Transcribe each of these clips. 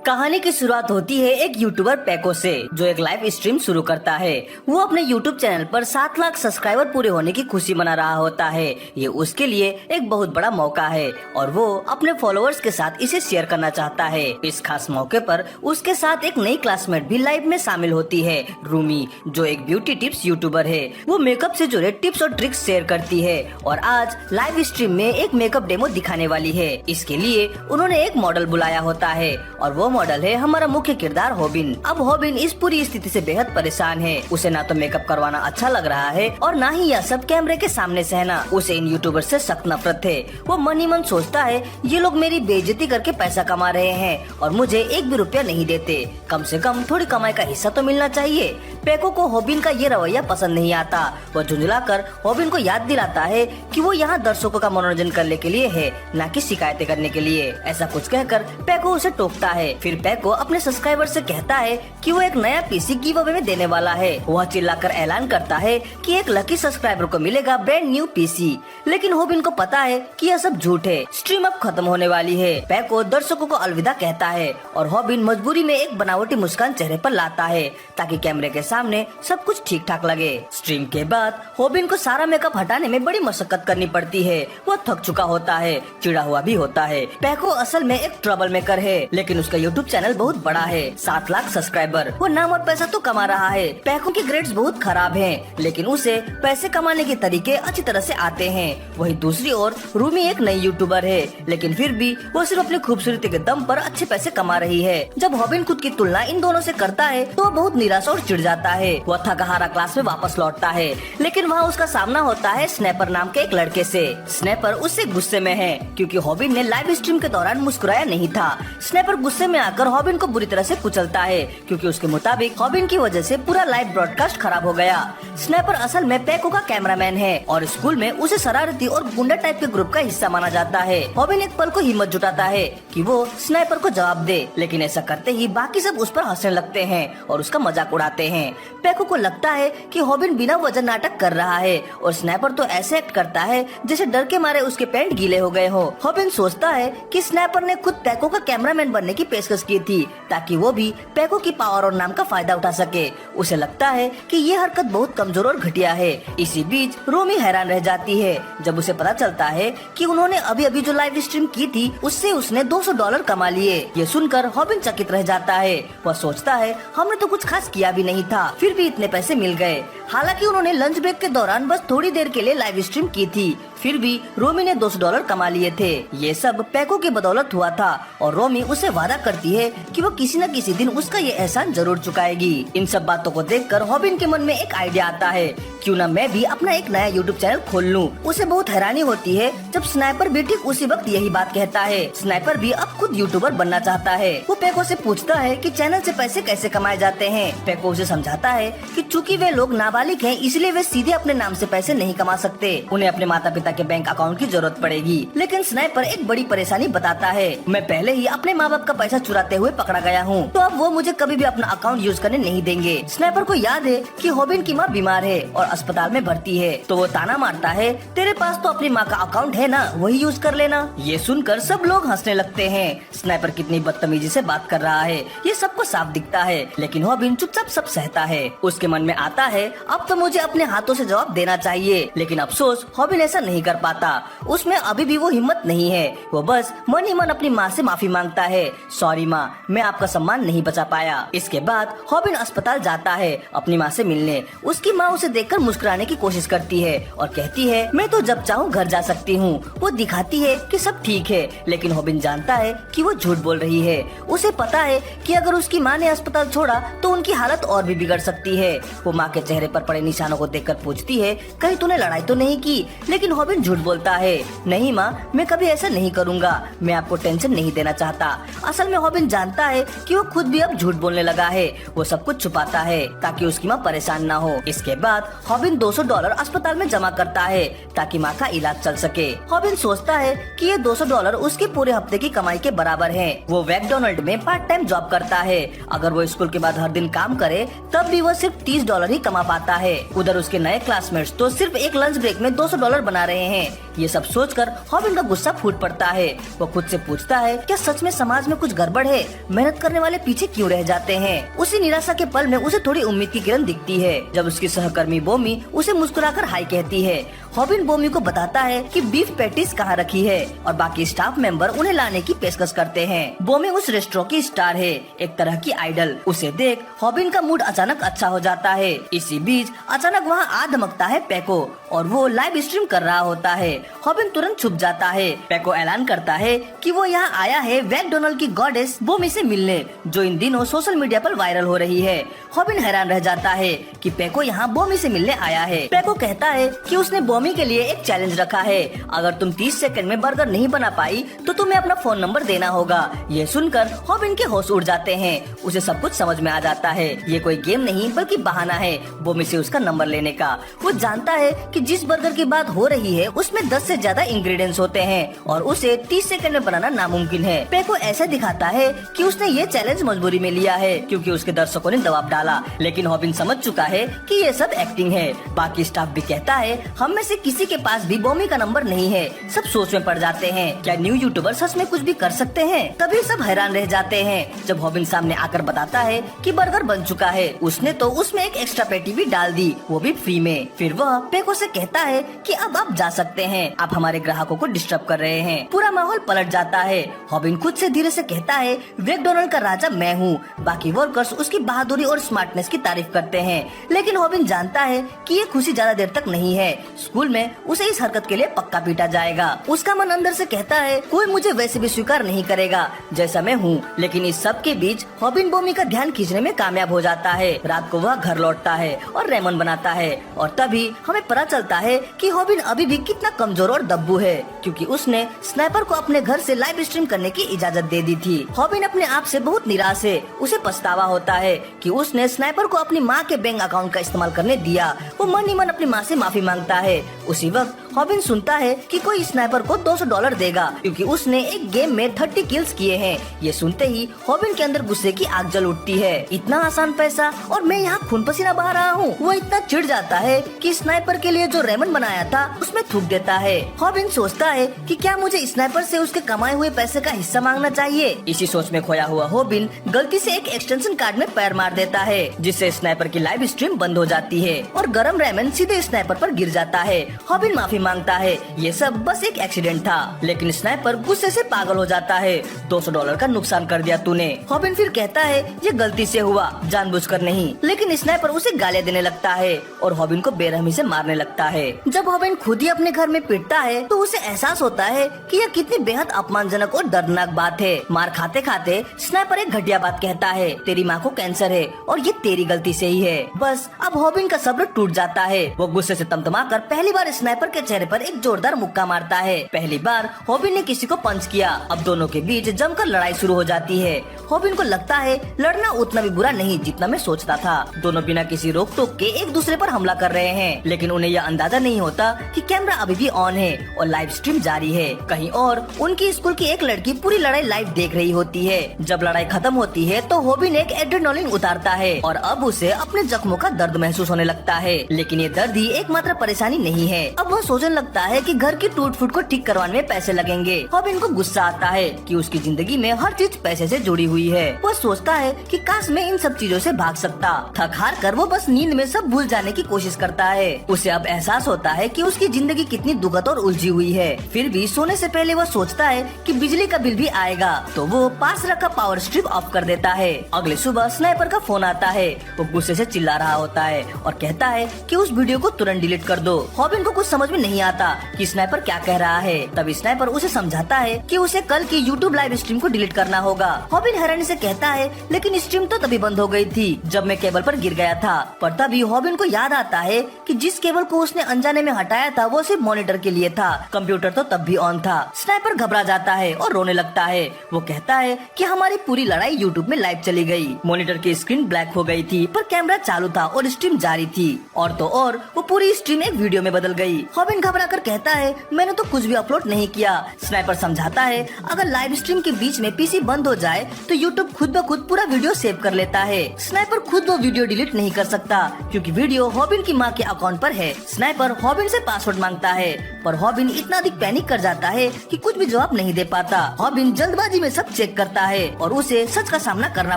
कहानी की शुरुआत होती है एक यूट्यूबर पैको से, जो एक लाइव स्ट्रीम शुरू करता है। वो अपने यूट्यूब चैनल पर 7 लाख सब्सक्राइबर पूरे होने की खुशी मना रहा होता है। ये उसके लिए एक बहुत बड़ा मौका है और वो अपने फॉलोअर्स के साथ इसे शेयर करना चाहता है। इस खास मौके पर उसके साथ एक नई क्लासमेट भी लाइव में शामिल होती है, रूमी, जो एक ब्यूटी टिप्स यूट्यूबर है। वो मेकअप से जुड़े टिप्स और ट्रिक्स शेयर करती है और आज लाइव स्ट्रीम में एक मेकअप डेमो दिखाने वाली है। इसके लिए उन्होंने एक मॉडल बुलाया होता है और वो मॉडल है हमारा मुख्य किरदार हॉबिन। अब हॉबिन इस पूरी स्थिति से बेहद परेशान है। उसे ना तो मेकअप करवाना अच्छा लग रहा है और ना ही यह सब कैमरे के सामने सहना। उसे इन यूट्यूबर से सख्त नफरत है। वो मन ही मन सोचता है, ये लोग मेरी बेइज्जती करके पैसा कमा रहे हैं और मुझे एक भी रुपया नहीं देते। कम से कम थोड़ी कमाई का हिस्सा तो मिलना चाहिए। पैको को हॉबिन का ये रवैया पसंद नहीं आता। वो झुंझलाकर हॉबिन को याद दिलाता है कि वो यहाँ दर्शकों का मनोरंजन करने के लिए है, न कि शिकायतें करने के लिए। ऐसा कुछ कहकर पैको उसे टोकता है। फिर पैको अपने सब्सक्राइबर से कहता है कि वो एक नया पीसी गिव अवे में देने वाला है। वह चिल्लाकर ऐलान करता है कि एक लकी सब्सक्राइबर को मिलेगा ब्रांड न्यू पीसी। लेकिन हॉबिन को पता है कि यह सब झूठ है। स्ट्रीम अब खत्म होने वाली है। पैको दर्शकों को अलविदा कहता है और हॉबिन मजबूरी में एक बनावटी मुस्कान चेहरे पर लाता है ताकि कैमरे के सामने सब कुछ ठीक ठाक लगे। स्ट्रीम के बाद हॉबिन को सारा मेकअप हटाने में बड़ी मशक्कत करनी पड़ती है। वो थक चुका होता है, चिड़ा हुआ भी होता है। पैको असल में एक ट्रबल मेकर है, लेकिन उसका यूट्यूब चैनल बहुत बड़ा है, 7 लाख सब्सक्राइबर। वो नाम और पैसा तो कमा रहा है। पैको के ग्रेड्स बहुत खराब हैं, लेकिन उसे पैसे कमाने के तरीके अच्छी तरह से आते हैं। वही दूसरी ओर रूमी एक नई यूट्यूबर है, लेकिन फिर भी वो सिर्फ अपनी खूबसूरती के दम पर अच्छे पैसे कमा रही है। जब हॉबिन खुद की तुलना इन दोनों से करता है तो वो बहुत निराश और चिढ़ जाता है। वो थका-हारा क्लास में वापस लौटता है, लेकिन वहाँ उसका सामना होता है स्नैपर नाम के एक लड़के से। स्नैपर उससे गुस्से में है क्योंकि हॉबिन ने लाइव स्ट्रीम के दौरान मुस्कुराया नहीं था। स्नैपर गुस्से में आकर हॉबिन को बुरी तरह से कुचलता है क्योंकि उसके मुताबिक हॉबिन की वजह से पूरा लाइव ब्रॉडकास्ट खराब हो गया। स्नैपर असल में पैको का कैमरामैन है और स्कूल में उसे शरारती और गुंडा टाइप के ग्रुप का हिस्सा माना जाता है। हॉबिन एक पल को हिम्मत जुटाता है कि वो स्नैपर को जवाब दे, लेकिन ऐसा करते ही बाकी सब उस पर हंसने लगते हैं और उसका मजाक उड़ाते हैं। पैको को लगता है कि हॉबिन बिना वजह नाटक कर रहा है और स्नैपर तो ऐसे एक्ट करता है जैसे डर के मारे उसके पैंट गीले हो गए हो। हॉबिन सोचता है कि स्नैपर ने खुद पैको का कैमरामैन बनने की पेशकश की थी ताकि वो भी पैको की पावर और नाम का फायदा उठा सके। उसे लगता है कि ये हरकत बहुत कमजोर और घटिया है। इसी बीच रोमी हैरान रह जाती है जब उसे पता चलता है कि उन्होंने अभी अभी जो लाइव स्ट्रीम की थी उससे उसने $200 कमा लिए। ये सुनकर हॉबिन चकित रह जाता है। वह सोचता है, हमने तो कुछ खास किया भी नहीं था, फिर भी इतने पैसे मिल गए। हालांकि उन्होंने लंच ब्रेक के दौरान बस थोड़ी देर के लिए लाइव स्ट्रीम की थी, फिर भी रोमी ने $200 कमा लिए थे। ये सब पैको की बदौलत हुआ था और रोमी उसे वादा करती है कि वो किसी न किसी दिन उसका ये एहसान जरूर चुकाएगी। इन सब बातों को देखकर हॉबिन के मन में एक आइडिया आता है, क्यों न मैं भी अपना एक नया यूट्यूब चैनल खोल लूं। उसे बहुत हैरानी होती है जब स्नाइपर भी ठीक उसी वक्त यही बात कहता है। स्नाइपर भी अब खुद यूट्यूबर बनना चाहता है। वो पैको से पूछता है कि चैनल से पैसे कैसे कमाए जाते हैं। पैको उसे समझाता है कि चूंकि वे लोग नाबालिग हैं, इसलिए वे सीधे अपने नाम से पैसे नहीं कमा सकते। उन्हें अपने माता पिता के बैंक अकाउंट की जरूरत पड़ेगी। लेकिन स्नाइपर एक बड़ी परेशानी बताता है, मैं पहले ही अपने माँ बाप का पैसा चुराते हुए पकड़ा गया हूँ, तो अब वो मुझे कभी भी अपना अकाउंट यूज करने नहीं देंगे। स्नाइपर को याद है कि हॉबिन की माँ बीमार है और अस्पताल में भर्ती है, तो वो ताना मारता है, तेरे पास तो अपनी माँ का अकाउंट है ना, वही यूज कर लेना। ये सुनकर सब लोग हंसने लगते हैं। स्नाइपर कितनी बदतमीजी से बात कर रहा है ये सबको साफ दिखता है, लेकिन हॉबिन चुपचाप सब सहता है। उसके मन में आता है, अब तो मुझे अपने हाथों से जवाब देना चाहिए, लेकिन अफसोस हॉबिन ऐसा नहीं कर पाता। उसमें अभी भी वो हिम्मत नहीं है। वो बस मन ही मन अपनी माँ से माफी मांगता है, सॉरी माँ, मैं आपका सम्मान नहीं बचा पाया। इसके बाद हॉबिन अस्पताल जाता है अपनी माँ से मिलने। उसकी माँ उसे देखकर मुस्कुराने की कोशिश करती है और कहती है, मैं तो जब चाहूँ घर जा सकती हूँ। वो दिखाती है कि सब ठीक है, लेकिन हॉबिन जानता है कि वो झूठ बोल रही है। उसे पता है कि अगर उसकी माँ ने अस्पताल छोड़ा तो उनकी हालत और भी बिगड़ सकती है। वो माँ के चेहरे पर पड़े निशानों को देखकर पूछती है, कहीं तूने लड़ाई तो नहीं की? लेकिन हॉबिन झूठ बोलता है, नहीं माँ, मैं कभी ऐसा नहीं करूँगा, मैं आपको टेंशन नहीं देना चाहता। असल में हॉबिन जानता है कि वो खुद भी अब झूठ बोलने लगा है। वो सब कुछ छुपाता है ताकि उसकी माँ परेशान ना हो। इसके बाद हॉबिन $200 अस्पताल में जमा करता है ताकि माँ का इलाज चल सके। हॉबिन सोचता है कि ये $200 उसके पूरे हफ्ते की कमाई के बराबर है। वो मैकडॉनल्ड में पार्ट टाइम जॉब करता है। अगर वो स्कूल के बाद हर दिन काम करे तब भी वो सिर्फ $30 ही कमा पाता है। उधर उसके नए क्लासमेट्स तो सिर्फ एक लंच ब्रेक में $200 बना रहे रहे हैं। ये सब सोचकर हॉबिन का गुस्सा फूट पड़ता है। वो खुद से पूछता है, क्या सच में समाज में कुछ गड़बड़ है? मेहनत करने वाले पीछे क्यों रह जाते हैं? उसी निराशा के पल में उसे थोड़ी उम्मीद की किरण दिखती है जब उसकी सहकर्मी बोमी उसे मुस्कुराकर हाय कहती है। हॉबिन बोमी को बताता है कि बीफ पैटीज कहाँ रखी है और बाकी स्टाफ मेंबर उन्हें लाने की पेशकश करते हैं। बोमी उस रेस्टोरेंट की स्टार है, एक तरह की आइडल। उसे देख हॉबिन का मूड अचानक अच्छा हो जाता है। इसी बीच अचानक वहाँ आ धमकता है पैको और वो लाइव स्ट्रीम कर रहा होता है। हॉबिन तुरंत छुप जाता है। पैको ऐलान करता है कि वो यहाँ आया है मैकडोनाल्ड की गॉडेस बोमी से मिलने, जो इन दिनों सोशल मीडिया पर वायरल हो रही है। हॉबिन हैरान रह जाता है कि पैको यहाँ बोमी से मिलने आया है। पैको कहता है कि उसने बोमी के लिए एक चैलेंज रखा है, अगर तुम 30 सेकंड में बर्गर नहीं बना पाई तो तुम्हें अपना फोन नंबर देना होगा। ये सुनकर हॉबिन के होश उड़ जाते हैं। उसे सब कुछ समझ में आ जाता है। ये कोई गेम नहीं बल्कि बहाना है बोमी से उसका नंबर लेने का। वो जानता है कि जिस बर्गर की बात हो रही है उसमें 10 से ज्यादा इंग्रेडिएंट्स होते हैं और उसे 30 सेकंड में बनाना नामुमकिन है। पैको ऐसे दिखाता है कि उसने ये चैलेंज मजबूरी में लिया है क्योंकि उसके दर्शकों ने दबाव डाला, लेकिन हॉबिन समझ चुका है कि ये सब एक्टिंग है। बाकी स्टाफ भी कहता है हम में से किसी के पास भी बोमी का नंबर नहीं है। सब सोच में पड़ जाते हैं, क्या न्यू यूट्यूबर सच में कुछ भी कर सकते हैं? तभी सब हैरान रह जाते हैं जब हॉबिन सामने आकर बताता है कि बर्गर बन चुका है। उसने तो उसमें एक एक्स्ट्रा पैटी भी डाल दी, वो भी फ्री में। फिर वह पैको से कहता है कि अब आप जा सकते हैं, आप हमारे ग्राहकों को डिस्टर्ब कर रहे हैं। पूरा माहौल पलट जाता है। हॉबिन खुद से धीरे से कहता है मैकडोनाल्ड का राजा मैं हूँ। बाकी वर्कर्स उसकी बहादुरी और स्मार्टनेस की तारीफ करते हैं, लेकिन हॉबिन जानता है कि ये खुशी ज्यादा देर तक नहीं है। स्कूल में उसे इस हरकत के लिए पक्का पीटा जाएगा। उसका मन अंदर से कहता है कोई मुझे वैसे भी स्वीकार नहीं करेगा जैसा मैं हूँ। लेकिन इस सब के बीच हॉबिन बोमी का ध्यान खींचने में कामयाब हो जाता है। रात को वह घर लौटता है और रेमन बनाता है और तभी हमें पता चलता है कि हॉबिन अभी भी कितना कमजोर और दब्बू है, क्योंकि उसने स्नाइपर को अपने घर से लाइव स्ट्रीम करने की इजाजत दे दी थी। हॉबिन अपने आप से बहुत निराश है। उसे पछतावा होता है कि उसने स्नाइपर को अपनी माँ के बैंक अकाउंट का इस्तेमाल करने दिया। वो मन ही मन अपनी माँ से माफी मांगता है। उसी वक्त हॉबिन सुनता है कि कोई स्नाइपर को $200 देगा क्योंकि उसने एक गेम में 30 किल्स किए हैं। ये सुनते ही हॉबिन के अंदर गुस्से की आग जल उठती है। इतना आसान पैसा और मैं यहाँ खून पसीना बहा रहा हूँ। वो इतना चिढ़ जाता है कि स्नाइपर के लिए जो रेमन बनाया था उसमें थूक देता है। हॉबिन सोचता है कि क्या मुझे स्नाइपर से उसके कमाए हुए पैसे का हिस्सा मांगना चाहिए। इसी सोच में खोया हुआ हॉबिन गलती से एक एक्सटेंशन कार्ड में पैर मार देता है, जिससे स्नाइपर की लाइव स्ट्रीम बंद हो जाती है और गरम रेमन सीधे स्नाइपर पर गिर जाता है। हॉबिन माफी मांगता है, ये सब बस एक एक्सीडेंट था, लेकिन स्नाइपर गुस्से से पागल हो जाता है। $200 का नुकसान कर दिया तूने। हॉबिन फिर कहता है ये गलती से हुआ, जानबूझकर नहीं। लेकिन स्नाइपर उसे गालियां देने लगता है और हॉबिन को बेरहमी से मारने लगता है। जब हॉबिन खुद ही अपने घर में पिटता है तो उसे एहसास होता है कि यह कितनी बेहद अपमानजनक और दर्दनाक बात है। मार खाते खाते स्नाइपर एक घटिया बात कहता है, तेरी माँ को कैंसर है और ये तेरी गलती से ही है। बस अब हॉबिन का सब्र टूट जाता है। वो गुस्से से तमतमाकर पहली बार स्नाइपर के चेहरे पर एक जोरदार मुक्का मारता है। पहली बार हॉबिन ने किसी को पंच किया। अब दोनों के बीच जमकर लड़ाई शुरू हो जाती है। हॉबिन को लगता है लड़ना उतना भी बुरा नहीं जितना मैं सोचता था। दोनों बिना किसी रोक टोक के एक दूसरे पर हमला कर रहे हैं, लेकिन उन्हें यह अंदाजा नहीं होता कि कैमरा अभी भी ऑन है और लाइव स्ट्रीम जारी है। कहीं और उनकी स्कूल की एक लड़की पूरी लड़ाई लाइव देख रही होती है। जब लड़ाई खत्म होती है तो हॉबिन एक एड्रेनालिन उतारता है और अब उसे अपने जख्मों का दर्द महसूस होने लगता है। लेकिन ये दर्द ही एकमात्र परेशानी नहीं है। अब वह सोचने लगता है कि घर की टूट फूट को ठीक करवाने में पैसे लगेंगे। हॉबिन को गुस्सा आता है कि उसकी जिंदगी में हर चीज पैसे से जुड़ी हुई है। वो सोचता है कि काश मैं इन सब चीजों से भाग सकता। थक हार कर वो बस नींद में सब भूल जाने की कोशिश करता है। उसे अब एहसास होता है कि उसकी जिंदगी कितनी दुखद और उलझी हुई है। फिर भी सोने से पहले वो सोचता है कि बिजली का बिल भी आएगा, तो वो पास रखा पावर स्ट्रिप ऑफ कर देता है। अगले सुबह स्नाइपर का फोन आता है। वो गुस्से से चिल्ला रहा होता है और कहता है कि उस वीडियो को तुरंत डिलीट कर दो। हॉबिन को कुछ समझ में नहीं आता कि स्नाइपर क्या कह रहा है। तब स्नाइपर उसे समझाता है कि उसे कल की यूट्यूब लाइव स्ट्रीम को डिलीट करना होगा। हॉबिन हैरानी से कहता है लेकिन स्ट्रीम तो तभी बंद हो गई थी जब मैं केबल पर गिर गया था। पर तभी हॉबिन को याद आता है कि जिस केबल को उसने अनजाने में हटाया था वो सिर्फ मॉनिटर के लिए था, कंप्यूटर तो तब भी ऑन था। स्नाइपर घबरा जाता है और रोने लगता है। वो कहता है कि हमारी पूरी लड़ाई यूट्यूब में लाइव चली गई। मॉनिटर की स्क्रीन ब्लैक हो गई थी पर कैमरा चालू था और स्ट्रीम जारी थी। और तो और वो पूरी स्ट्रीम एक वीडियो में बदल गई। हॉबिन घबरा कर कहता है मैंने तो कुछ भी अपलोड नहीं किया। स्नाइपर समझाता है अगर लाइव स्ट्रीम के बीच में पीसी बंद हो जाए तो यूट्यूब खुद ब खुद पूरा वीडियो सेव कर लेता है। स्नाइपर खुद वो वीडियो डिलीट नहीं कर सकता क्योंकि वीडियो हॉबिन की माँ के अकाउंट पर है। स्नाइपर हॉबिन से पासवर्ड मांगता है पर हॉबिन इतना अधिक पैनिक कर जाता है कि कुछ भी जवाब नहीं दे पाता। हॉबिन जल्दबाजी में सब चेक करता है और उसे सच का सामना करना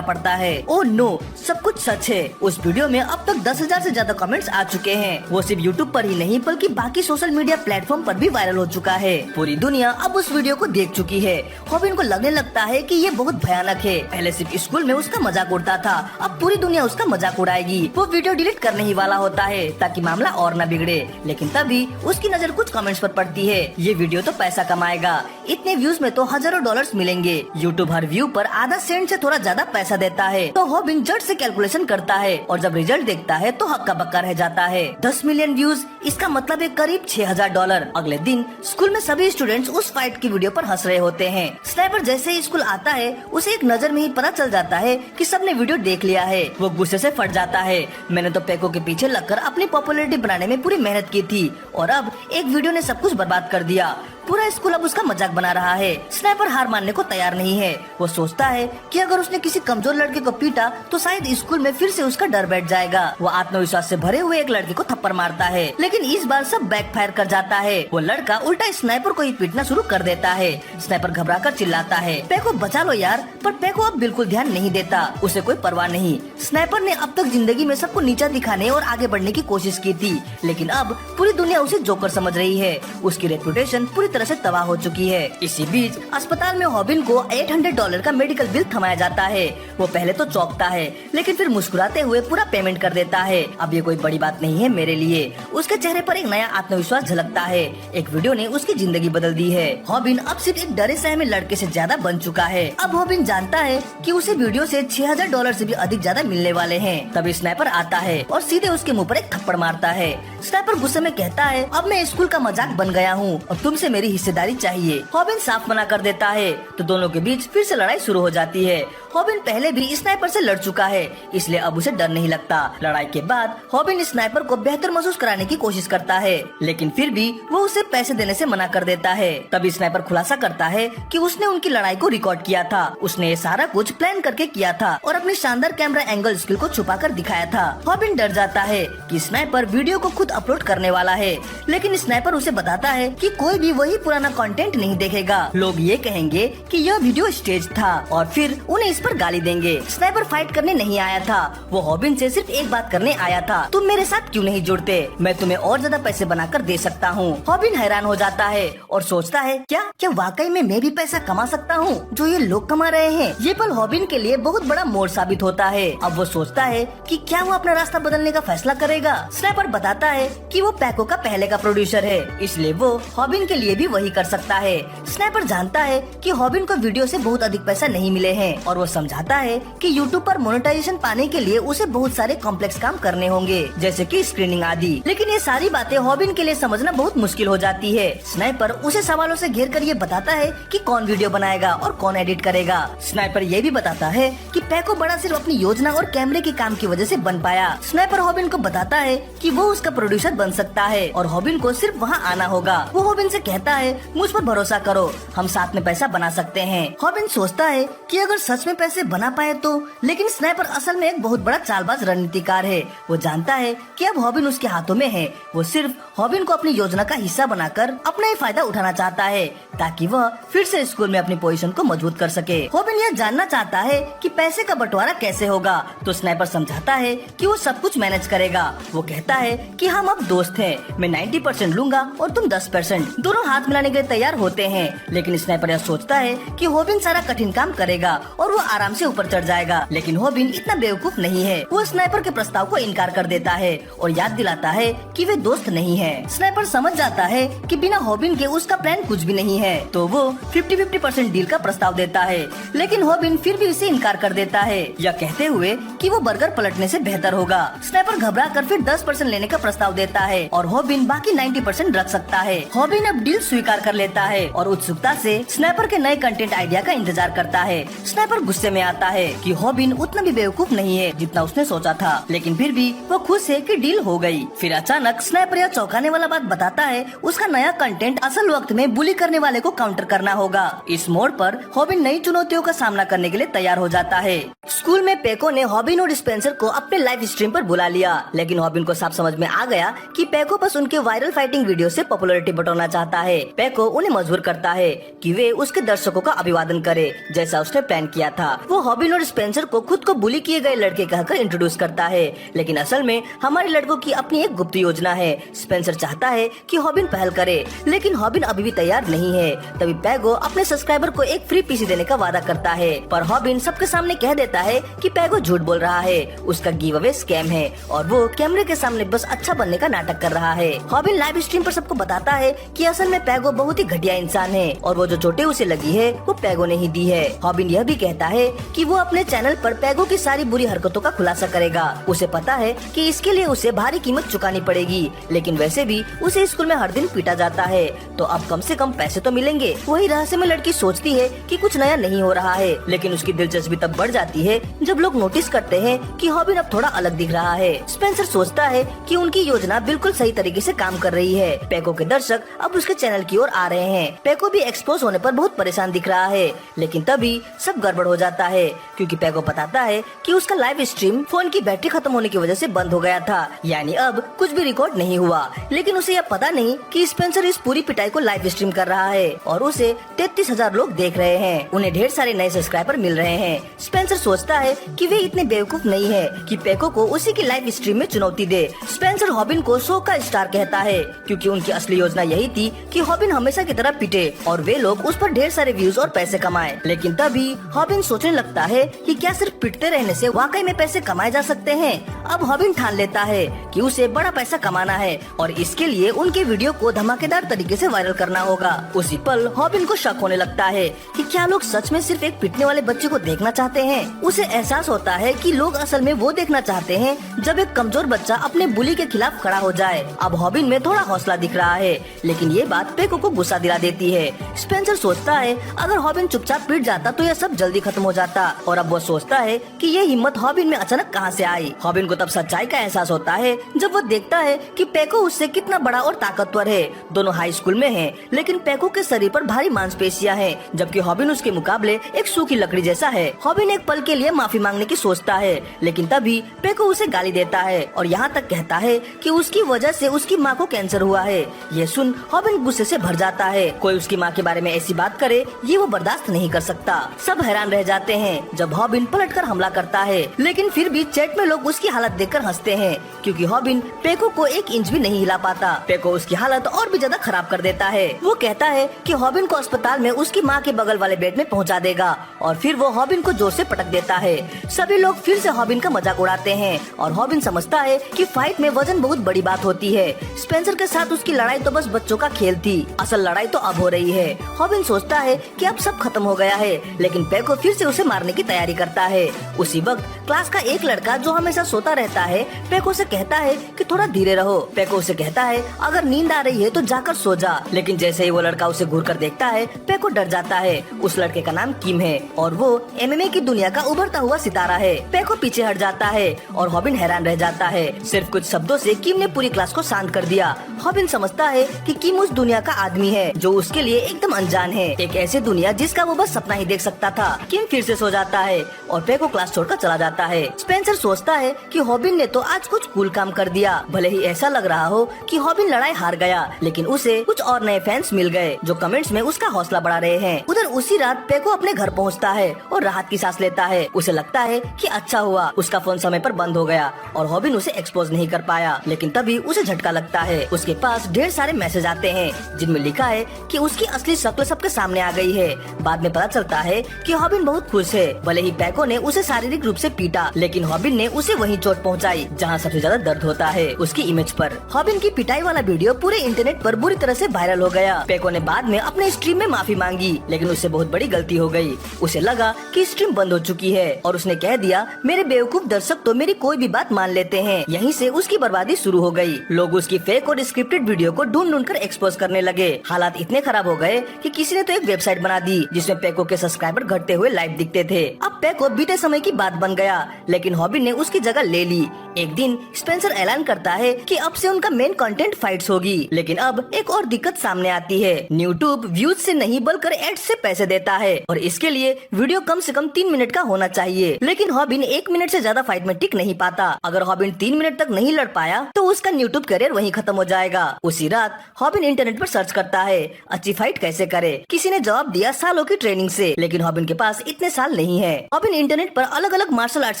पड़ता है। ओह नो, सब कुछ सच है। उस वीडियो में अब तक 10,000 से ज्यादा कमेंट्स आ चुके हैं। वो सिर्फ यूट्यूब पर ही नहीं बल्कि बाकी सोशल मीडिया प्लेटफॉर्म पर भी वायरल हो चुका है। पूरी दुनिया अब उस वीडियो को देख चुकी है। हॉबिन को लगने लगता है कि ये बहुत भयानक है। पहले सिर्फ स्कूल में उसका मजाक उड़ता था, अब पूरी दुनिया उसका मजाक उड़ाएगी। वो वीडियो डिलीट करने ही वाला होता है ताकि मामला और न बिगड़े, लेकिन तभी उसकी नजर कुछ कमेंट्स पर पड़ती है। ये वीडियो तो पैसा कमाएगा, इतने व्यूज में तो हजारों डॉलर्स मिलेंगे। यूट्यूब हर व्यू पर आधा सेंट से थोड़ा ज्यादा पैसा देता है। तो हॉबिन झट से कैलकुलेशन करता है और जब रिजल्ट देखता है तो हक्का बक्का रह जाता है। 10 मिलियन व्यूज, इसका मतलब है करीब $6,000। अगले दिन स्कूल में सभी स्टूडेंट्स उस फाइट की वीडियो पर हंस रहे होते हैं। स्नाइपर जैसे ही स्कूल आता है उसे एक नजर में ही पता चल जाता है कि सबने वीडियो देख लिया है। वो गुस्से से फट जाता है। मैंने तो पैको के पीछे लगकर अपनी पॉपुलैरिटी बनाने में पूरी मेहनत की थी और अब एक वीडियो ने सब कुछ बर्बाद कर दिया। पूरा स्कूल अब उसका मजाक बना रहा है। स्नाइपर हार मानने को तैयार नहीं है। वो सोचता है कि अगर उसने किसी कमजोर लड़के को पीटा तो शायद स्कूल में फिर से उसका डर बैठ जाएगा। वो आत्मविश्वास से भरे हुए एक लड़के को थप्पड़ मारता है, लेकिन इस बार सब बैकफायर कर जाता है। वो लड़का उल्टा स्नाइपर को ही पीटना शुरू कर देता है। स्नाइपर घबराकर चिल्लाता है, पैको बचा लो यार। पर पैको अब बिल्कुल ध्यान नहीं देता, उसे कोई परवाह नहीं। स्नाइपर ने अब तक जिंदगी में सबको नीचा दिखाने और आगे बढ़ने की कोशिश की थी, लेकिन अब पूरी दुनिया उसे जोकर समझ रही है। उसकी रेपुटेशन पूरी तरह से तबाह हो चुकी है। इसी बीच अस्पताल में हॉबिन को $800 का मेडिकल बिल थमाया जाता है। वो पहले तो चौंकता है, लेकिन फिर मुस्कुराते हुए पूरा पेमेंट कर देता है। अब ये कोई बड़ी बात नहीं है मेरे लिए। उसके चेहरे पर एक नया आत्मविश्वास झलकता है। एक वीडियो ने उसकी जिंदगी बदल दी है। हॉबिन अब सिर्फ एक डरे सहमे लड़के से ज्यादा बन चुका है। अब हॉबिन जानता है कि उसे वीडियो से $6,000 से भी अधिक ज्यादा मिलने वाले हैं। तभी स्नाइपर आता है और सीधे उसके मुंह पर एक थप्पड़ मारता है। स्नाइपर गुस्से में कहता है, अब मैं स्कूल का मजाक बन गया हूँ और तुमसे मेरी हिस्सेदारी चाहिए। हॉबिन साफ मना कर देता है तो दोनों के बीच फिर से लड़ाई शुरू हो जाती है। हॉबिन पहले भी स्नाइपर से लड़ चुका है, इसलिए अब उसे डर नहीं लगता। लड़ाई के बाद हॉबिन स्नाइपर को बेहतर महसूस कराने की कोशिश करता है, लेकिन फिर भी वो उसे पैसे देने से मना कर देता है। तभी स्नाइपर खुलासा करता है कि उसने उनकी लड़ाई को रिकॉर्ड किया था। उसने ये सारा कुछ प्लान करके किया था और अपनी शानदार कैमरा एंगल स्किल को छुपा कर दिखाया था। हॉबिन डर जाता है कि स्नाइपर वीडियो को खुद अपलोड करने वाला है, लेकिन स्नाइपर उसे बताता है कि कोई भी वही पुराना कंटेंट नहीं देखेगा। लोग ये कहेंगे कि यह वीडियो स्टेज था और फिर उन्हें इस पर गाली देंगे। स्नाइपर फाइट करने नहीं आया था, वो हॉबिन से सिर्फ एक बात करने आया था, तुम मेरे साथ क्यों नहीं जुड़ते, मैं तुम्हें और ज्यादा पैसे बनाकर दे सकता हूँ। हॉबिन हैरान हो जाता है और सोचता है क्या वाकई में मैं भी पैसा कमा सकता हूँ जो ये लोग कमा रहे हैं। ये पल हॉबिन के लिए बहुत बड़ा मोड़ साबित होता है। अब वो सोचता है कि क्या वो अपना रास्ता बदलने का फैसला करेगा। स्नाइपर बताता है कि वो पैको का पहले का प्रोड्यूसर है, इसलिए वो हॉबिन के लिए भी वही कर सकता है। स्नाइपर जानता है कि हॉबिन को वीडियो से बहुत अधिक पैसा नहीं मिले हैं और वो समझाता है कि यूट्यूब पर मोनेटाइजेशन पाने के लिए उसे बहुत सारे कॉम्प्लेक्स काम करने होंगे, जैसे कि स्क्रीनिंग आदि। लेकिन ये सारी बातें हॉबिन के लिए समझना बहुत मुश्किल हो जाती है। स्नाइपर उसे सवालों से घेर कर ये बताता है कि कौन वीडियो बनाएगा और कौन एडिट करेगा। स्नाइपर ये भी बताता है कि पैको बड़ा सिर्फ अपनी योजना और कैमरे के काम की वजह से बन पाया। स्नाइपर हॉबिन को बताता है कि वो उसका प्रोड्यूसर बन सकता है और हॉबिन को सिर्फ वहाँ आना होगा। वो हॉबिन से कहता है, मुझ पर भरोसा करो, हम साथ में पैसा बना सकते हैं। हॉबिन सोचता है कि अगर सच में पैसे बना पाए तो, लेकिन स्नाइपर असल में एक बहुत बड़ा चालबाज रणनीतिकार है। वो जानता है कि अब हॉबिन उसके हाथों में है। वो सिर्फ हॉबिन को अपनी योजना का हिस्सा बनाकर अपना ही फायदा उठाना चाहता है ताकि वह फिर से स्कूल में अपनी पोजीशन को मजबूत कर सके। हॉबिन यह जानना चाहता है कि पैसे का बंटवारा कैसे होगा, तो स्नाइपर समझाता है कि वो सब कुछ मैनेज करेगा। वो कहता है कि हम अब दोस्त हैं, मैं 90% लूंगा और तुम 10%। दोनों हाथ मिलाने के लिए तैयार होते हैं, लेकिन स्नाइपर यह सोचता है कि हॉबिन सारा कठिन काम करेगा और वो आराम से ऊपर चढ़ जाएगा। लेकिन हॉबिन इतना बेवकूफ नहीं है। वो स्नाइपर के प्रस्ताव को इनकार कर देता है और याद दिलाता है कि वे दोस्त नहीं है। स्नाइपर समझ जाता है कि बिना हॉबिन के उसका प्लान कुछ भी नहीं है, तो वो 50-50% डील का प्रस्ताव देता है, लेकिन हॉबिन फिर भी इसे इनकार कर देता है, यह कहते हुए कि वो बर्गर पलटने से बेहतर होगा। स्नाइपर घबरा कर फिर 10% लेने का प्रस्ताव देता है और हॉबिन बाकी 90% रख सकता है। हॉबिन अब डील स्वीकार कर लेता है और उत्सुकता से स्नाइपर के नए कंटेंट आइडिया का इंतजार करता है। स्नाइपर गुस्से गुस्से में आता है कि हॉबिन उतना भी बेवकूफ नहीं है जितना उसने सोचा था, लेकिन फिर भी वो खुश है कि डील हो गई। फिर अचानक स्नाइपर यह चौंकाने वाला बात बताता है, उसका नया कंटेंट असल वक्त में बुली करने वाले को काउंटर करना होगा। इस मोड़ पर हॉबिन नई चुनौतियों का सामना करने के लिए तैयार हो जाता है। स्कूल में पेको ने हॉबिन और स्पेंसर को अपने लाइव स्ट्रीम पर बुला लिया, लेकिन हॉबिन को साफ समझ में आ गया कि पेको बस उनके वायरल फाइटिंग वीडियो से पॉपुलैरिटी बटोरना चाहता है। पेको उन्हें मजबूर करता है कि वे उसके दर्शकों का अभिवादन करे जैसा उसने प्लान किया था। वो हॉबिन और स्पेंसर को खुद को बुली किए गए लड़के कहकर इंट्रोड्यूस करता है, लेकिन असल में हमारे लड़कों की अपनी एक गुप्त योजना है। स्पेंसर चाहता है कि हॉबिन पहल करे, लेकिन हॉबिन अभी भी तैयार नहीं है। तभी पेको अपने सब्सक्राइबर को एक फ्री पीसी देने का वादा करता है, पर हॉबिन सबके सामने कह देता है कि पेको झूठ बोल रहा है, उसका गिव अवे स्कैम है और वो कैमरे के सामने बस अच्छा बनने का नाटक कर रहा है। हॉबिन लाइव स्ट्रीम पर सबको बताता है कि असल में पेको बहुत ही घटिया इंसान है और वो जो चोटें उसे लगी है वो पेको ने ही दी है। हॉबिन यह भी कहता है कि वो अपने चैनल पर पेको की सारी बुरी हरकतों का खुलासा करेगा। उसे पता है कि इसके लिए उसे भारी कीमत चुकानी पड़ेगी, लेकिन वैसे भी उसे स्कूल में हर दिन पीटा जाता है, तो अब कम से कम पैसे तो मिलेंगे। वही रहस्य में लड़की सोचती है कि कुछ नया नहीं हो रहा है, लेकिन उसकी दिलचस्पी तब बढ़ जाती है जब लोग नोटिस करते हैं कि हॉबिन अब थोड़ा अलग दिख रहा है। स्पेंसर सोचता है कि उनकी योजना बिल्कुल सही तरीके से काम कर रही है। पेको के दर्शक अब उसके चैनल की ओर आ रहे हैं। पेको भी एक्सपोज होने पर बहुत परेशान दिख रहा है, लेकिन तभी सब गड़बड़ हो जाता है क्योंकि पेको बताता है कि उसका लाइव स्ट्रीम फोन की बैटरी खत्म होने की वजह से बंद हो गया था, यानी अब कुछ भी रिकॉर्ड नहीं हुआ। लेकिन उसे यह पता नहीं कि स्पेंसर इस पूरी पिटाई को लाइव स्ट्रीम कर रहा है और उसे 33,000 लोग देख रहे हैं। उन्हें ढेर सारे नए सब्सक्राइबर मिल रहे हैं। स्पेंसर सोचता है कि वे इतने बेवकूफ नहीं है कि पेको को उसी की लाइव स्ट्रीम में चुनौती दे। स्पेंसर हॉबिन को शो का स्टार कहता है क्योंकि उनकी असली योजना यही थी कि हॉबिन हमेशा की तरह पिटे और वे लोग उस पर ढेर सारे व्यूज और पैसे कमाए। लेकिन तभी हॉबिन सोचने लगता है कि क्या सिर्फ पिटते रहने से वाकई में पैसे कमाए जा सकते हैं। अब हॉबिन ठान लेता है कि उसे बड़ा पैसा कमाना है और इसके लिए उनके वीडियो को धमाकेदार तरीके से वायरल करना होगा। उसी पल हॉबिन को शक होने लगता है कि क्या लोग सच में सिर्फ एक पिटने वाले बच्चे को देखना चाहते हैं। उसे एहसास होता है कि लोग असल में वो देखना चाहते हैं जब एक कमजोर बच्चा अपने बुली के खिलाफ खड़ा हो जाए। अब हॉबिन में थोड़ा हौसला दिख रहा है, लेकिन ये बात पेको को गुस्सा दिला देती है। स्पेंसर सोचता है अगर हॉबिन चुपचाप पिट जाता तो यह सब जल्दी खत्म हो जाता, और अब वो सोचता है कि ये हिम्मत हॉबिन में अचानक कहां से आई। हॉबिन को तब सच्चाई का एहसास होता है जब वो देखता है कि पेको उससे कितना बड़ा और ताकतवर है। दोनों हाई स्कूल में हैं, लेकिन पेको के शरीर पर भारी मांसपेशियां हैं, जबकि हॉबिन उसके मुकाबले एक सूखी लकड़ी जैसा है। हॉबिन एक पल के लिए माफी मांगने की सोचता है, लेकिन तभी पेको उसे गाली देता है और यहाँ तक कहता है कि उसकी वजह से उसकी माँ को कैंसर हुआ है। ये सुन हॉबिन गुस्से से भर जाता है। कोई उसकी माँ के बारे में ऐसी बात करे ये वो बर्दाश्त नहीं कर सकता। सब हैरान रह जाते हैं जब हॉबिन पलटकर हमला करता है, लेकिन फिर भी चैट में लोग उसकी हालत देखकर हंसते हैं क्योंकि हॉबिन पेको को 1 इंच भी नहीं हिला पाता। पेको उसकी हालत और भी ज्यादा खराब कर देता है। वो कहता है कि हॉबिन को अस्पताल में उसकी माँ के बगल वाले बेड में पहुँचा देगा और फिर वो हॉबिन को जोर से पटक देता है। सभी लोग फिर से हॉबिन का मजाक उड़ाते हैं और हॉबिन समझता है कि फाइट में वजन बहुत बड़ी बात होती है। स्पेंसर के साथ उसकी लड़ाई तो बस बच्चों का खेल थी, असल लड़ाई तो अब हो रही है। हॉबिन सोचता है कि अब सब खत्म हो गया है, लेकिन पेको फिर से उसे मारने की तैयारी करता है। उसी वक्त क्लास का एक लड़का जो हमेशा सोता रहता है पेको से कहता है कि थोड़ा धीरे रहो। पेको उसे कहता है अगर नींद आ रही है तो जाकर सो जा, लेकिन जैसे ही वो लड़का उसे घूर कर देखता है पेको डर जाता है। उस लड़के का नाम किम है और वो एमएमए की दुनिया का उभरता हुआ सितारा है। पेको पीछे हट जाता है और हॉबिन हैरान रह जाता है। सिर्फ कुछ शब्दों से किम ने पूरी क्लास को शांत कर दिया। हॉबिन समझता है कि किम उस दुनिया का आदमी है जो उसके लिए एकदम अनजान है, एक ऐसी दुनिया जिसका वो बस सपना ही देख सकता था। किम फिर से सो जाता है और पेको क्लास छोड़कर चला जाता है। स्पेंसर सोचता है कि हॉबिन ने तो आज कुछ कूल काम कर दिया। भले ही ऐसा लग रहा हो कि हॉबिन लड़ाई हार गया, लेकिन उसे कुछ और नए फैंस मिल गए जो कमेंट्स में उसका हौसला बढ़ा रहे हैं। उधर उसी रात पेको अपने घर पहुंचता है और राहत की सांस लेता है। उसे लगता है कि अच्छा हुआ उसका फोन समय पर बंद हो गया और हॉबिन उसे एक्सपोज नहीं कर पाया। लेकिन तभी उसे झटका लगता है। उसके पास ढेर सारे मैसेज आते हैं जिनमें लिखा है कि उसकी असली शक्ल सबके सामने आ गई है। बाद में पता चलता है कि हॉबिन बहुत खुश है। भले ही पेको ने उसे शारीरिक रूप से पीटा, लेकिन हॉबिन ने उसे वहीं चोट पहुंचाई जहां सबसे ज्यादा दर्द होता है, उसकी इमेज पर। हॉबिन की पिटाई वाला वीडियो पूरे इंटरनेट पर बुरी तरह से वायरल हो गया। पेको ने बाद में अपने स्ट्रीम में माफी मांगी, लेकिन उससे बहुत बड़ी गलती हो गई। उसे लगा कि स्ट्रीम बंद हो चुकी देती है और उसने कह दिया, मेरे बेवकूफ दर्शक तो मेरी कोई भी बात मान लेते हैं। यहीं से उसकी बर्बादी शुरू हो गई। लोग उसकी फेक और स्क्रिप्टेड वीडियो को ढूंढ ढूंढ कर एक्सपोज करने लगे। हालात इतने खराब हो गए कि किसी ने तो एक वेबसाइट बना दी जिसमें पैको के सब्सक्राइबर घटते हुए लाइव दिखते थे। अब पैको बीते समय की बात बन गया, लेकिन हॉबिन ने उसकी जगह ले ली। एक दिन स्पेंसर ऐलान करता है कि अब से उनका मेन कंटेंट फाइट्स होगी, लेकिन अब एक और दिक्कत सामने आती है। यूट्यूब व्यूज से नहीं बल्कि एड्स से पैसे देता है और इसके लिए वीडियो कम से कम 3 मिनट का होना चाहिए। लेकिन हॉबिन 1 मिनट से ज्यादा फाइट में टिक नहीं पाता। अगर हॉबिन 3 मिनट तक नहीं लड़ पाया तो उसका यूट्यूब करियर वहीं खत्म हो जाएगा। उसी रात हॉबिन इंटरनेट पर सर्च करता है अच्छी फाइट कैसे करे। किसी ने जवाब दिया सालों की ट्रेनिंग से, लेकिन हॉबिन के पास इतने साल नहीं है। हॉबिन इंटरनेट पर अलग अलग मार्शल आर्ट्स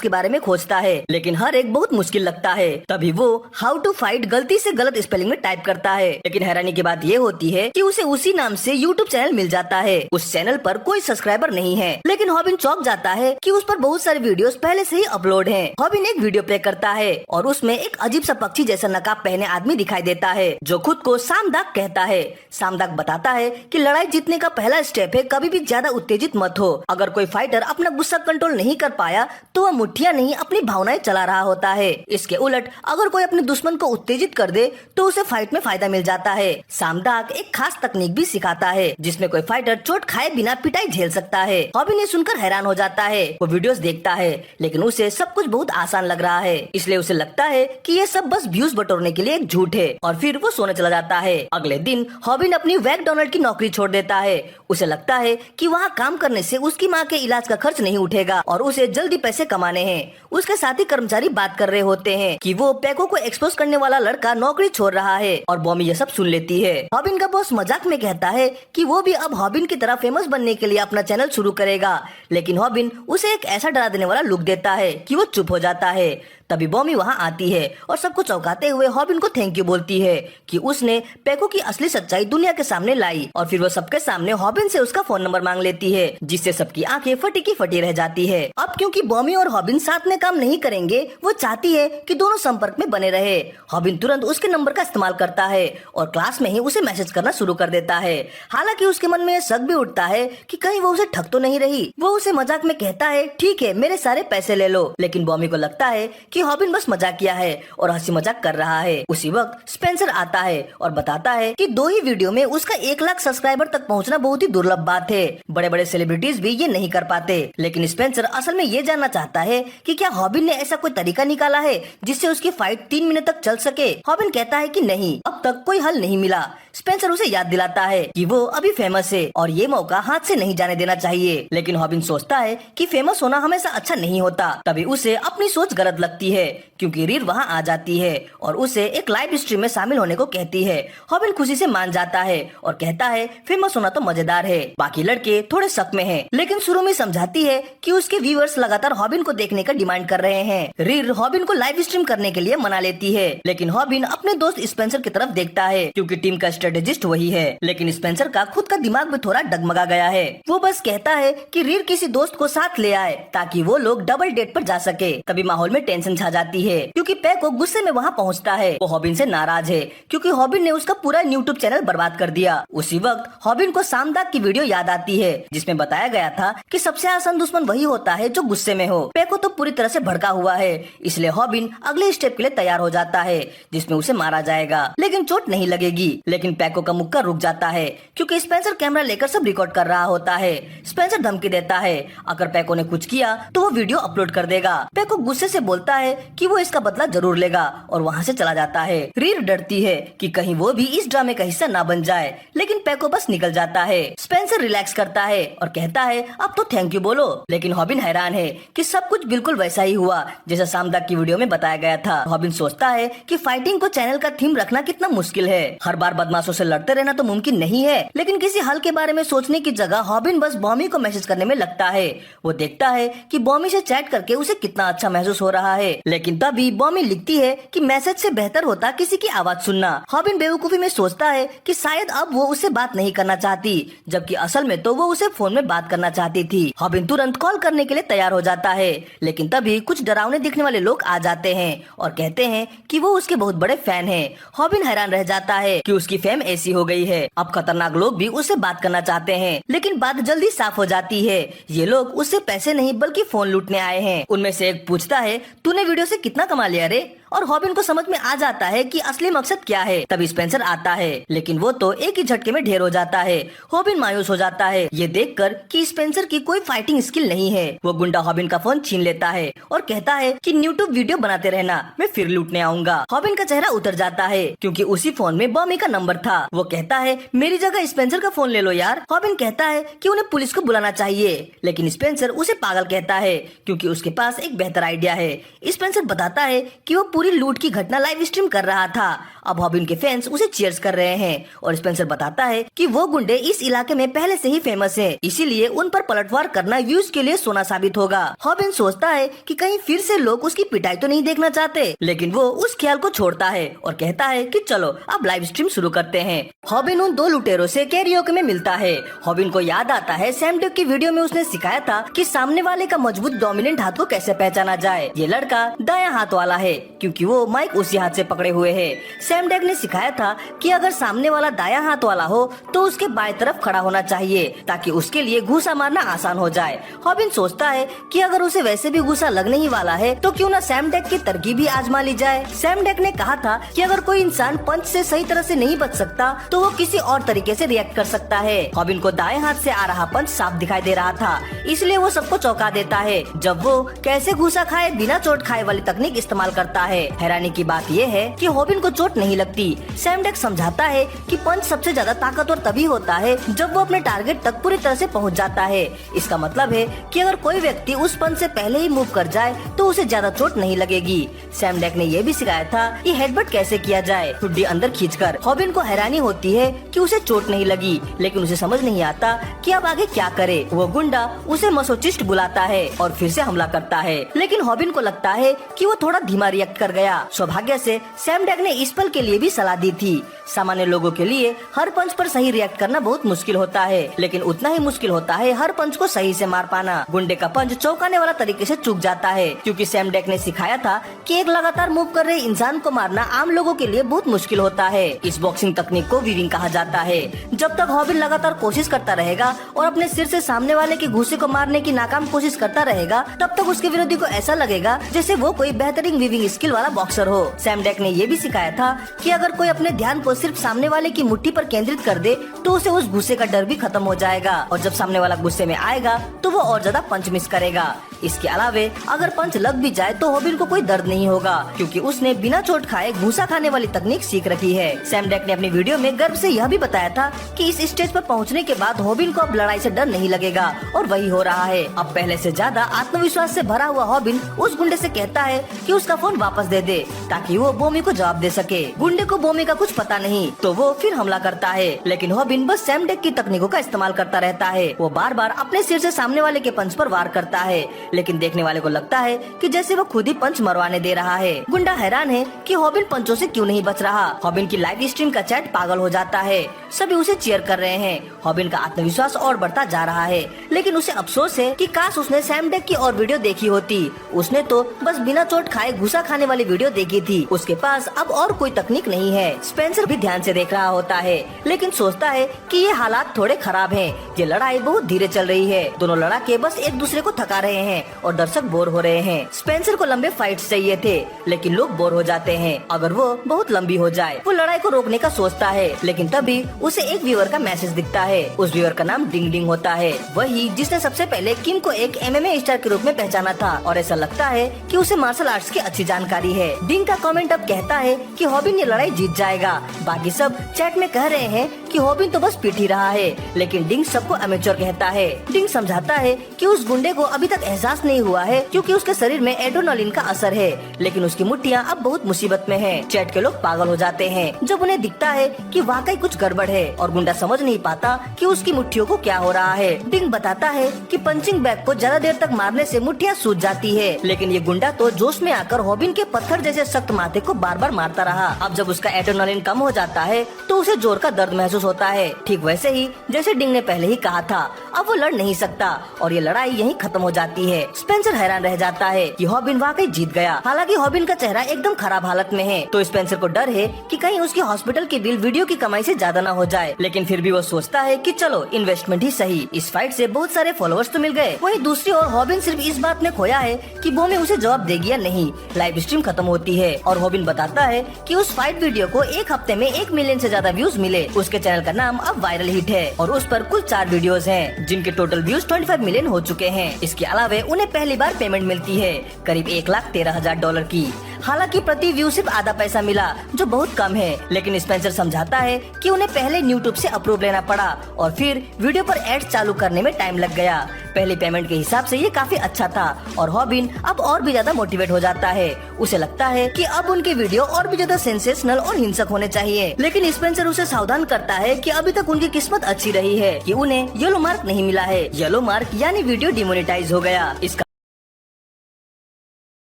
के बारे में खोजता है, लेकिन हर एक बहुत मुश्किल लगता है। तभी वो हाउ टू फाइट गलती से गलत स्पेलिंग में टाइप करता है। लेकिन हैरानी की बात ये होती है कि उसे उसी नाम से यूट्यूब चैनल मिल जाता है। उस चैनल पर कोई सब्सक्राइबर नहीं है, लेकिन हॉबिन चौंक जाता है कि उस पर बहुत सारे वीडियोस पहले से ही अपलोड हैं। हॉबिन एक वीडियो प्ले करता है और उसमें एक अजीब सा पक्षी जैसा नकाब पहने आदमी दिखाई देता है जो खुद को सामदाग कहता है। सामदाग बताता है कि लड़ाई जीतने का पहला स्टेप है कभी भी ज्यादा उत्तेजित मत हो। अगर कोई फाइटर अपना गुस्सा कंट्रोल नहीं कर पाया तो वह मुठ्ठियां नहीं अपनी भावनाएं चला रहा होता है। इसके उलट अगर कोई अपने दुश्मन को उत्तेजित कर दे तो उसे फाइट में फायदा मिल जाता है। सामदाग एक खास तकनीक भी सिखाता है जिसमें कोई फाइटर चोट खाए बिना पिटाई झेल सकता है। हॉबिन ये सुनकर हैरान हो जाता है। वो वीडियोस देखता है लेकिन उसे सब कुछ बहुत आसान लग रहा है, इसलिए उसे लगता है कि ये सब बस व्यूज बटोरने के लिए एक झूठ है और फिर वो सोने चला जाता है। अगले दिन हॉबिन अपनी मैकडॉनल्ड की नौकरी छोड़ देता है। उसे लगता है कि वहाँ काम करने से उसकी माँ के इलाज का खर्च नहीं उठेगा और उसे जल्दी पैसे कमाने हैं। उसके साथी कर्मचारी बात कर रहे होते हैं कि वो पैको को एक्सपोज करने वाला लड़का नौकरी छोड़ रहा है और बॉमी ये सब सुन लेती है। हॉबिन का बॉस मजाक में कहता है कि वो भी अब हॉबिन की तरह फेमस बनने के लिए अपना चैनल शुरू करेगा, लेकिन हॉबिन उसे एक ऐसा डरा देने वाला लुक देता है कि वो चुप हो जाता है। तभी बॉमी वहाँ आती है और सबको चौंकाते हुए हॉबिन को थैंक यू बोलती है कि उसने पैको की असली सच्चाई दुनिया के सामने लाई और फिर वो सबके सामने हॉबिन से उसका फोन नंबर मांग लेती है, जिससे सबकी आंखें फटी की फटी रह जाती है। अब क्योंकि बॉमी और हॉबिन साथ में काम नहीं करेंगे, वो चाहती है कि दोनों संपर्क में बने रहे। हॉबिन तुरंत उसके नंबर का इस्तेमाल करता है और क्लास में ही उसे मैसेज करना शुरू कर देता है। हालांकि उसके मन में शक भी उठता है कि कहीं वो उसे ठग तो नहीं रही। वो उसे मजाक में कहता है, ठीक है मेरे सारे पैसे ले लो, लेकिन बॉमी को लगता है कि हॉबिन बस मजाक किया है और हंसी मजाक कर रहा है। उसी वक्त स्पेंसर आता है और बताता है कि 2 ही वीडियो में उसका 1 लाख सब्सक्राइबर तक पहुंचना बहुत ही दुर्लभ बात है। बड़े बड़े सेलिब्रिटीज भी ये नहीं कर पाते। लेकिन स्पेंसर असल में ये जानना चाहता है कि क्या हॉबिन ने ऐसा कोई तरीका निकाला है जिससे उसकी फाइट 3 मिनट तक चल सके। हॉबिन कहता है कि नहीं, अब तक कोई हल नहीं मिला। स्पेंसर उसे याद दिलाता है कि वो अभी फेमस है और ये मौका हाथ से नहीं जाने देना चाहिए। लेकिन हॉबिन सोचता है कि फेमस होना हमेशा अच्छा नहीं होता। तभी उसे अपनी सोच गलत लगती है क्योंकि रीर वहाँ आ जाती है और उसे एक लाइव स्ट्रीम में शामिल होने को कहती है। हॉबिन खुशी से मान जाता है और कहता है फेमस होना तो मजेदार है। बाकी लड़के थोड़े शक में हैं, लेकिन शुरू में समझाती है कि उसके व्यूअर्स लगातार हॉबिन को देखने का डिमांड कर रहे हैं। रीर हॉबिन को लाइव स्ट्रीम करने के लिए मना लेती है, लेकिन हॉबिन अपने दोस्त स्पेंसर की तरफ देखता है क्योंकि टीम का स्ट्रेटेजिस्ट वही है। लेकिन स्पेंसर का खुद का दिमाग भी थोड़ा डगमगा गया है। वो बस कहता है कि रीर किसी दोस्त को साथ ले आए ताकि वो लोग डबल डेट पर जा सके। तभी माहौल में टेंशन छा जाती है क्योंकि पैको गुस्से में वहाँ पहुँचता है। वो हॉबिन से नाराज है क्योंकि हॉबिन ने उसका पूरा यूट्यूब चैनल बर्बाद कर दिया। उसी वक्त हॉबिन को सामदाग की वीडियो याद आती है जिसमें बताया गया था कि सबसे आसान दुश्मन वही होता है जो गुस्से में हो। पैको तो पूरी तरह से भड़का हुआ है, इसलिए हॉबिन अगले स्टेप के लिए तैयार हो जाता है जिसमें उसे मारा जाएगा, लेकिन चोट नहीं लगेगी। लेकिन पैको का मुक्का रुक जाता है क्योंकि स्पेंसर कैमरा लेकर सब रिकॉर्ड कर रहा होता है। स्पेंसर धमकी देता है अगर पैको ने कुछ किया तो वो वीडियो अपलोड कर देगा। पैको गुस्से से बोलता है कि वो इसका बदला जरूर लेगा और वहाँ से चला जाता है। रीर डरती है कि कहीं वो भी इस ड्रामे का हिस्सा ना बन जाए, लेकिन पैको बस निकल जाता है। स्पेंसर रिलैक्स करता है और कहता है अब तो थैंक यू बोलो। लेकिन हॉबिन हैरान है कि सब कुछ बिल्कुल वैसा ही हुआ जैसा सामदाग की वीडियो में बताया गया था। हॉबिन सोचता है कि फाइटिंग को चैनल का थीम रखना कितना मुश्किल है। हर बार बदमाशों से लड़ते रहना तो मुमकिन नहीं है, लेकिन किसी हल के बारे में सोचने की जगह हॉबिन बस बॉमी को मैसेज करने में लगता है। वो देखता है कि बॉमी से चैट करके उसे कितना अच्छा महसूस हो रहा है, लेकिन तभी बॉमी लिखती है कि मैसेज से बेहतर होता किसी की आवाज सुनना। हॉबिन बेवकूफी में सोचता है कि शायद अब वो उससे बात नहीं करना चाहती, जबकि असल में तो वो उसे फोन में बात करना चाहती थी। हॉबिन तुरंत कॉल करने के लिए तैयार हो जाता है, लेकिन तभी कुछ डरावने दिखने वाले लोग आ जाते हैं और कहते हैं कि वो उसके बहुत बड़े फैन हैं। हॉबिन हैरान रह जाता है कि उसकी फेम ऐसी हो गई है। अब खतरनाक लोग भी उससे बात करना चाहते हैं, लेकिन बात जल्दी साफ हो जाती है। ये लोग उससे पैसे नहीं बल्कि फोन लूटने आए हैं। उनमें से एक पूछता है, तूने वीडियो से कितना कमा लिया रे? और हॉबिन को समझ में आ जाता है कि असली मकसद क्या है। तब स्पेंसर आता है, लेकिन वो तो एक ही झटके में ढेर हो जाता है। हॉबिन मायूस हो जाता है ये देखकर कि स्पेंसर की कोई फाइटिंग स्किल नहीं है। वो गुंडा हॉबिन का फोन छीन लेता है और कहता है कि यूट्यूब वीडियो बनाते रहना, मैं फिर लूटने आऊंगा। हॉबिन का चेहरा उतर जाता है क्योंकि उसी फोन में बॉमी का नंबर था। वो कहता है, मेरी जगह स्पेंसर का फोन ले लो यार। हॉबिन कहता है कि उन्हें पुलिस को बुलाना चाहिए, लेकिन स्पेंसर उसे पागल कहता है क्योंकि उसके पास एक बेहतर आइडिया है। स्पेंसर बताता है कि वो पूरी लूट की घटना लाइव स्ट्रीम कर रहा था। अब हॉबिन के फैंस उसे चीयर्स कर रहे हैं और स्पेंसर बताता है कि वो गुंडे इस इलाके में पहले से ही फेमस हैं, इसीलिए उन पर पलटवार करना व्यूज के लिए सोना साबित होगा। हॉबिन सोचता है कि कहीं फिर से लोग उसकी पिटाई तो नहीं देखना चाहते, लेकिन वो उस ख्याल को छोड़ता है और कहता है कि चलो अब लाइव स्ट्रीम शुरू करते हैं। हॉबिन उन दो लुटेरों से कैरियोके में मिलता है। हॉबिन को याद आता है सैम डैग की वीडियो में उसने सिखाया था कि सामने वाले का मजबूत डोमिनेंट हाथ को कैसे पहचाना जाए। ये लड़का दायां हाथ वाला है क्योंकि वो माइक उसी हाथ से पकड़े हुए है। सैम डैग ने सिखाया था कि अगर सामने वाला दायां हाथ वाला हो तो उसके बाएं तरफ खड़ा होना चाहिए ताकि उसके लिए घूसा मारना आसान हो जाए। हॉबिन सोचता है कि अगर उसे वैसे भी घूसा लगने ही वाला है तो क्यों ना सैम डैग की तरकीब भी आजमा ली जाए। सैम डैग ने कहा था कि अगर कोई इंसान पंच से सही तरह से नहीं बच सकता तो वो किसी और तरीके से रिएक्ट कर सकता है। हॉबिन को दाएं हाथ से आ रहा पंच साफ दिखाई दे रहा था, इसलिए वो सबको चौंका देता है जब वो कैसे घूसा खाए बिना चोट खाए वाली तकनीक इस्तेमाल करता है। हैरानी की बात ये है कि हॉबिन को चोट नहीं लगती। सैम डैग समझाता है कि पंच सबसे ज्यादा ताकतवर तभी होता है जब वो अपने टारगेट तक पूरी तरह से पहुंच जाता है। इसका मतलब है कि अगर कोई व्यक्ति उस पंच से पहले ही मूव कर जाए तो उसे ज्यादा चोट नहीं लगेगी। सैम डैग ने यह भी सिखाया था कि हेडबट कैसे किया जाए, ठुड्डी अंदर खींचकर। हॉबिन को हैरानी होती है कि उसे चोट नहीं लगी, लेकिन उसे समझ नहीं आता कि अब आगे क्या करे। वो गुंडा उसे मसोचिस्ट बुलाता है और फिर से हमला करता है, लेकिन हॉबिन को लगता है कि वो थोड़ा धीमा रिएक्ट कर गया। सौभाग्य से सैम डैग ने इस पल के लिए भी सलाह दी थी। सामान्य लोगों के लिए हर पंच पर सही रिएक्ट करना बहुत मुश्किल होता है, लेकिन उतना ही मुश्किल होता है हर पंच को सही से मार पाना। गुंडे का पंच चौंकाने वाला तरीके से चूक जाता है क्योंकि सैम डैग ने सिखाया था कि एक लगातार मूव कर रहे इंसान को मारना आम लोगों के लिए बहुत मुश्किल होता है। इस बॉक्सिंग तकनीक को वीविंग कहा जाता है। जब तक हॉबिन लगातार कोशिश करता रहेगा और अपने सिर से सामने वाले के घूसे को मारने की नाकाम कोशिश करता रहेगा, तब तक उसके विरोधी को ऐसा लगेगा जैसे वो कोई बेहतरीन वीविंग स्किल वाला बॉक्सर हो। सैम डैग ने ये भी सिखाया था कि अगर कोई अपने ध्यान को सिर्फ सामने वाले की मुट्ठी पर केंद्रित कर दे तो उसे उस गुस्से का डर भी खत्म हो जाएगा और जब सामने वाला गुस्से में आएगा तो वो और ज्यादा पंच मिस करेगा। इसके अलावे अगर पंच लग भी जाए तो हॉबिन को कोई दर्द नहीं होगा क्योंकि उसने बिना चोट खाए घूसा खाने वाली तकनीक सीख रखी है। सैम डैग ने अपनी वीडियो में गर्व से यह भी बताया था कि इस स्टेज पर पहुंचने के बाद हॉबिन को अब लड़ाई से डर नहीं लगेगा और वही हो रहा है। अब पहले से ज्यादा आत्मविश्वास से भरा हुआ हॉबिन उस गुंडे से कहता है कि उसका फोन वापस दे दे ताकि वो बॉमी को जवाब दे सके। गुंडे को बॉमी का कुछ पता नहीं तो वो फिर हमला करता है, लेकिन हॉबिन बस सैम डैग की तकनीकों का इस्तेमाल करता रहता है। वो बार बार अपने सिर से सामने वाले के पंच पर वार करता है, लेकिन देखने वाले को लगता है कि जैसे वो खुद ही पंच मरवाने दे रहा है। गुंडा हैरान है कि हॉबिन पंचों से क्यों नहीं बच रहा। हॉबिन की लाइव स्ट्रीम का चैट पागल हो जाता है, सभी उसे चीयर कर रहे हैं। हॉबिन का आत्मविश्वास और बढ़ता जा रहा है, लेकिन उसे अफसोस है कि काश उसने सैम डैग की और वीडियो देखी होती। उसने तो बस बिना चोट खाए घुसा खाने वाली वीडियो देखी थी। उसके पास अब और कोई तकनीक नहीं है। स्पेंसर भी ध्यान से देख रहा होता है, लेकिन सोचता है कि ये हालात थोड़े खराब हैं। ये लड़ाई बहुत धीरे चल रही है। दोनों लड़ाके बस एक दूसरे को थका रहे हैं और दर्शक बोर हो रहे हैं। स्पेंसर को लंबे फाइट्स चाहिए थे, लेकिन लोग बोर हो जाते हैं अगर वो बहुत लंबी हो जाए। वो लड़ाई को रोकने का सोचता है, लेकिन तभी उसे एक व्यूअर का मैसेज दिखता है। उस व्यूअर का नाम डिंग डिंग होता है, वही जिसने सबसे पहले किम को एक MMA स्टार के रूप में पहचाना था और ऐसा लगता है कि उसे मार्शल आर्ट्स की अच्छी जानकारी है। डिंग का कमेंट अब कहता है कि हॉबिन ये लड़ाई जीत जाएगा। बाकी सब चैट में कह रहे हैं कि हॉबिन तो बस पीट ही रहा है, लेकिन डिंग सबको अमेच्योर कहता है। डिंग समझाता है कि उस गुंडे को अभी तक एहसास नहीं हुआ है क्योंकि उसके शरीर में एड्रेनालिन का असर है, लेकिन उसकी मुट्ठियां अब बहुत मुसीबत में हैं। चैट के लोग पागल हो जाते हैं जब उन्हें दिखता है कि वाकई कुछ गड़बड़ है और गुंडा समझ नहीं पाता कि उसकी मुट्ठियों को क्या हो रहा है। डिंग बताता है कि पंचिंग बैग को ज्यादा देर तक मारने से मुट्ठियां सूज जाती है, लेकिन ये गुंडा तो जोश में आकर हॉबिन के पत्थर जैसे सख्त माथे को बार बार मारता रहा। अब जब उसका एड्रेनालिन कम हो जाता है तो उसे जोर का दर्द महसूस होता है, ठीक वैसे ही जैसे डिंग ने पहले ही कहा था। अब वो लड़ नहीं सकता और ये लड़ाई यहीं खत्म हो जाती है। स्पेंसर हैरान रह जाता है कि हॉबिन वाकई जीत गया। हालांकि हॉबिन का चेहरा एकदम खराब हालत में है, तो स्पेंसर को डर है कि कहीं उसकी हॉस्पिटल की बिल वीडियो की कमाई से ज्यादा न हो जाए। लेकिन फिर भी वो सोचता है कि चलो इन्वेस्टमेंट ही सही। इस फाइट से बहुत सारे फॉलोअर्स तो मिल गए। वहीं दूसरी ओर हॉबिन सिर्फ इस बात में खोया है कि बोमी उसे जवाब देगी या नहीं। लाइव स्ट्रीम खत्म होती है और हॉबिन बताता है कि उस फाइट वीडियो को एक हफ्ते में 1 मिलियन से ज्यादा व्यूज मिले। उसके चैनल का नाम अब वायरल हिट है और उस पर कुल 4 वीडियोस हैं, जिनके टोटल व्यूज 25 मिलियन हो चुके हैं। इसके अलावा उन्हें पहली बार पेमेंट मिलती है करीब $1,13,000 की। हालांकि प्रति व्यू सिर्फ आधा पैसा मिला, जो बहुत कम है। लेकिन स्पेंसर समझाता है कि उन्हें पहले यूट्यूब से अप्रूव लेना पड़ा और फिर वीडियो पर एड्स चालू करने में टाइम लग गया। पहली पेमेंट के हिसाब से ये काफी अच्छा था और हॉबिन अब और भी ज्यादा मोटिवेट हो जाता है। उसे लगता है कि अब उनके वीडियो और भी ज्यादा सेंसेशनल और हिंसक होने चाहिए। लेकिन स्पेंसर उसे सावधान करता है कि अभी तक उनकी किस्मत अच्छी रही है कि उन्हें येलो मार्क नहीं मिला है। येलो मार्क यानी वीडियो डिमोनेटाइज हो गया। इसका